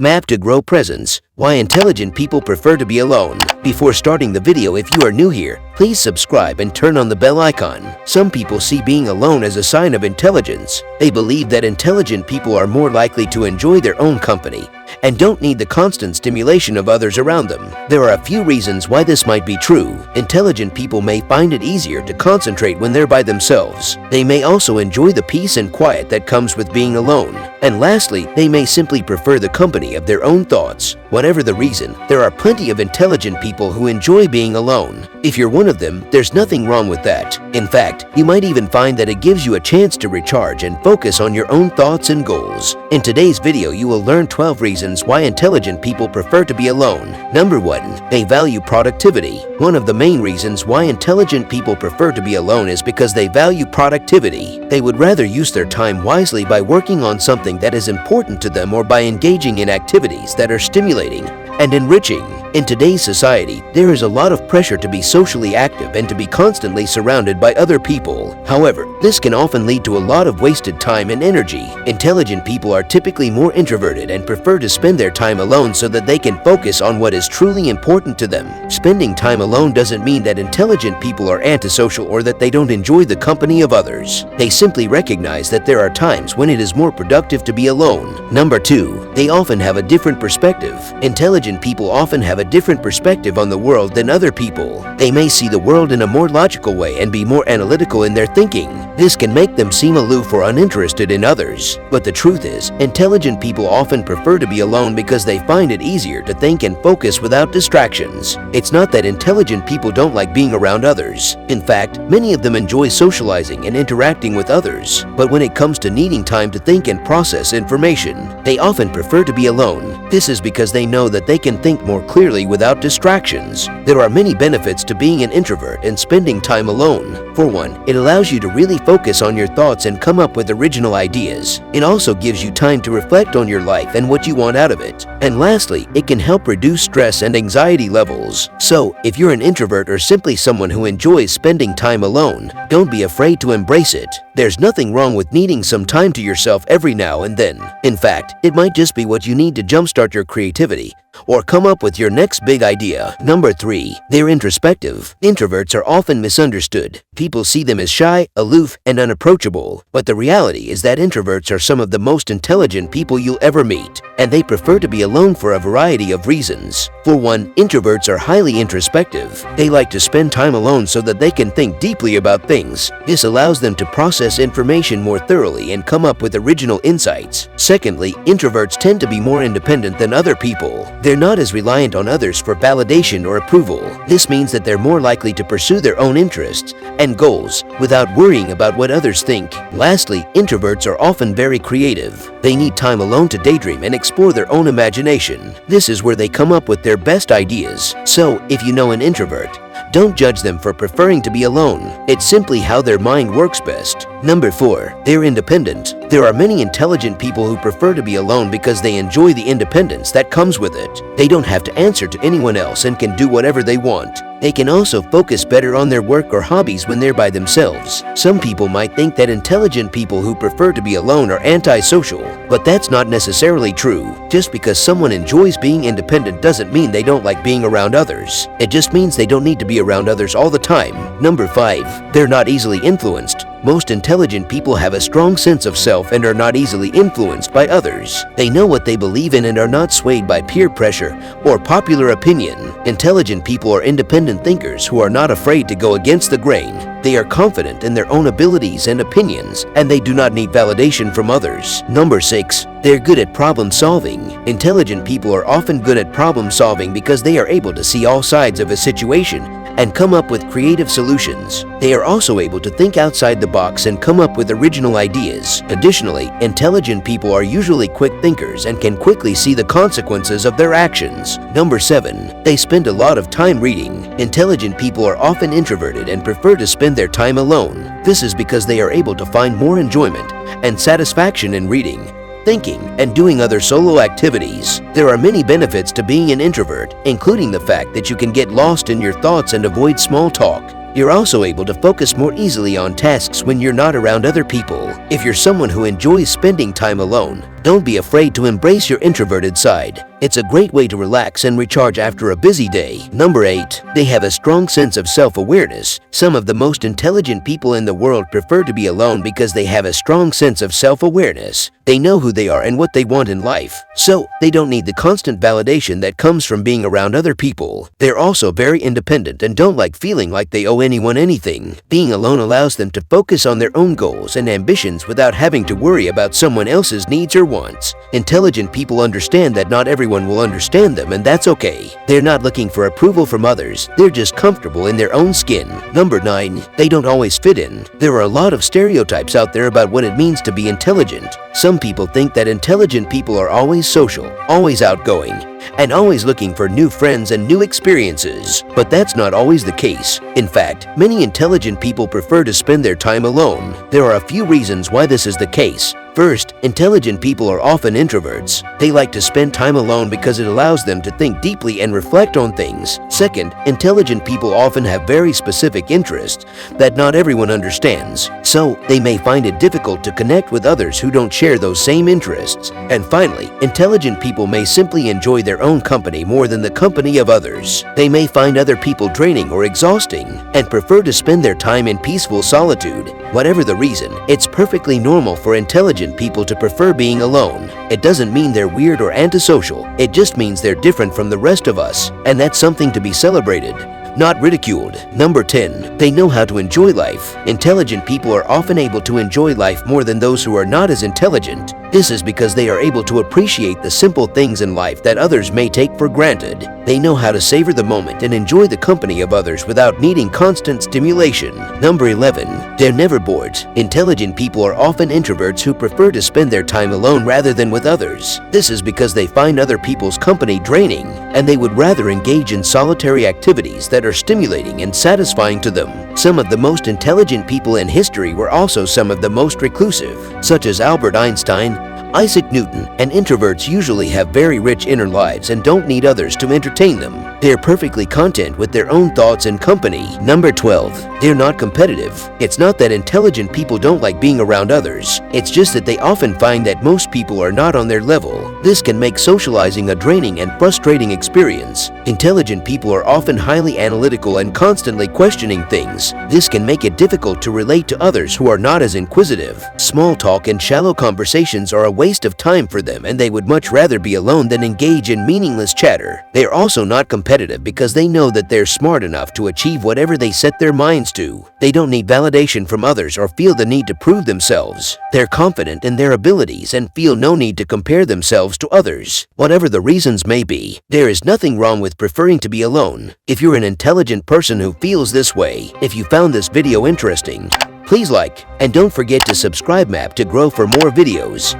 Map2Grow Presents, Why Intelligent People Prefer to Be Alone. Before starting the video, if you are new here, please subscribe and turn on the bell icon. Some people see being alone as a sign of intelligence. They believe that intelligent people are more likely to enjoy their own company and don't need the constant stimulation of others around them. There are a few reasons why this might be true. Intelligent people may find it easier to concentrate when they're by themselves. They may also enjoy the peace and quiet that comes with being alone. And lastly, they may simply prefer the company of their own thoughts. Whatever the reason, there are plenty of intelligent people who enjoy being alone. If you're one of them, there's nothing wrong with that. In fact, you might even find that it gives you a chance to recharge and focus on your own thoughts and goals. In today's video, you will learn 12 reasons why intelligent people prefer to be alone. Number 1. They value productivity. One of the main reasons why intelligent people prefer to be alone is because they value productivity. They would rather use their time wisely by working on something that is important to them or by engaging in activities that are stimulating and enriching. In today's society, there is a lot of pressure to be socially active and to be constantly surrounded by other people. However, this can often lead to a lot of wasted time and energy. Intelligent people are typically more introverted and prefer to spend their time alone so that they can focus on what is truly important to them. Spending time alone doesn't mean that intelligent people are antisocial or that they don't enjoy the company of others. They simply recognize that there are times when it is more productive to be alone. Number 2. They often have a different perspective. Intelligent people often have a different perspective on the world than other people. They may see the world in a more logical way and be more analytical in their thinking. This can make them seem aloof or uninterested in others. But the truth is, intelligent people often prefer to be alone because they find it easier to think and focus without distractions. It's not that intelligent people don't like being around others. In fact, many of them enjoy socializing and interacting with others. But when it comes to needing time to think and process information, they often prefer to be alone. This is because they know that they can think more clearly without distractions. There are many benefits to being an introvert and spending time alone. For one, it allows you to really focus on your thoughts and come up with original ideas. It also gives you time to reflect on your life and what you want out of it. And lastly, it can help reduce stress and anxiety levels. So, if you're an introvert or simply someone who enjoys spending time alone, don't be afraid to embrace it. There's nothing wrong with needing some time to yourself every now and then. In fact, it might just be what you need to jumpstart your creativity or come up with your next big idea. Number 3. They're introspective. Introverts are often misunderstood. People see them as shy, aloof, and unapproachable. But the reality is that introverts are some of the most intelligent people you'll ever meet, and they prefer to be alone for a variety of reasons. For one, introverts are highly introspective. They like to spend time alone so that they can think deeply about things. This allows them to process information more thoroughly and come up with original insights. Secondly, introverts tend to be more independent than other people. They're not as reliant on others for validation or approval. This means that they're more likely to pursue their own interests and goals without worrying about what others think. Lastly, introverts are often very creative. They need time alone to daydream and explore their own imagination. This is where they come up with their best ideas. So, if you know an introvert, don't judge them for preferring to be alone. It's simply how their mind works best. Number 4. They're independent. There are many intelligent people who prefer to be alone because they enjoy the independence that comes with it. They don't have to answer to anyone else and can do whatever they want. They can also focus better on their work or hobbies when they're by themselves. Some people might think that intelligent people who prefer to be alone are antisocial, but that's not necessarily true. Just because someone enjoys being independent doesn't mean they don't like being around others. It just means they don't need to be around others all the time. Number 5. They're not easily influenced. Most intelligent people have a strong sense of self and are not easily influenced by others. They know what they believe in and are not swayed by peer pressure or popular opinion. Intelligent people are independent thinkers who are not afraid to go against the grain. They are confident in their own abilities and opinions, and they do not need validation from others. Number 6. They're good at problem solving. Intelligent people are often good at problem solving because they are able to see all sides of a situation and come up with creative solutions. They are also able to think outside the box and come up with original ideas. Additionally, intelligent people are usually quick thinkers and can quickly see the consequences of their actions. Number 7. They spend a lot of time reading. Intelligent people are often introverted and prefer to spend their time alone. This is because they are able to find more enjoyment and satisfaction in reading, thinking, and doing other solo activities. There are many benefits to being an introvert, including the fact that you can get lost in your thoughts and avoid small talk. You're also able to focus more easily on tasks when you're not around other people. If you're someone who enjoys spending time alone, Don't be afraid to embrace your introverted side. It's a great way to relax and recharge after a busy day. Number 8. They have a strong sense of self-awareness. Some of the most intelligent people in the world prefer to be alone because they have a strong sense of self-awareness. They know who they are and what they want in life, so they don't need the constant validation that comes from being around other people. They're also very independent and don't like feeling like they owe anyone anything. Being alone allows them to focus on their own goals and ambitions without having to worry about someone else's needs or wants. Intelligent people understand that not everyone will understand them, and that's okay. They're not looking for approval from others, they're just comfortable in their own skin. Number 9. They don't always fit in. There are a lot of stereotypes out there about what it means to be intelligent. Some people think that intelligent people are always social, always outgoing, and always looking for new friends and new experiences. But that's not always the case. In fact, many intelligent people prefer to spend their time alone. There are a few reasons why this is the case. First, intelligent people are often introverts. They like to spend time alone because it allows them to think deeply and reflect on things. Second, intelligent people often have very specific interests that not everyone understands, so they may find it difficult to connect with others who don't share those same interests. And finally, intelligent people may simply enjoy their own company more than the company of others. They may find other people draining or exhausting and prefer to spend their time in peaceful solitude. Whatever the reason, it's perfectly normal for intelligent people to prefer being alone. It doesn't mean they're weird or antisocial. It just means they're different from the rest of us, and that's something to be celebrated, not ridiculed. Number 10. They know how to enjoy life. Intelligent people are often able to enjoy life more than those who are not as intelligent. This is because they are able to appreciate the simple things in life that others may take for granted. They know how to savor the moment and enjoy the company of others without needing constant stimulation. Number 11. They're never bored. Intelligent people are often introverts who prefer to spend their time alone rather than with others. This is because they find other people's company draining, and they would rather engage in solitary activities that are stimulating and satisfying to them. Some of the most intelligent people in history were also some of the most reclusive, such as Albert Einstein, Isaac Newton, and introverts usually have very rich inner lives and don't need others to entertain them. They're perfectly content with their own thoughts and company. Number 12. They're not competitive. It's not that intelligent people don't like being around others. It's just that they often find that most people are not on their level. This can make socializing a draining and frustrating experience. Intelligent people are often highly analytical and constantly questioning things. This can make it difficult to relate to others who are not as inquisitive. Small talk and shallow conversations are a waste of time for them, and they would much rather be alone than engage in meaningless chatter. They are also not competitive because they know that they're smart enough to achieve whatever they set their minds to. They don't need validation from others or feel the need to prove themselves. They're confident in their abilities and feel no need to compare themselves to others. Whatever the reasons may be, there is nothing wrong with preferring to be alone. If you're an intelligent person who feels this way, if you found this video interesting, please like, and don't forget to subscribe Map2Grow for more videos.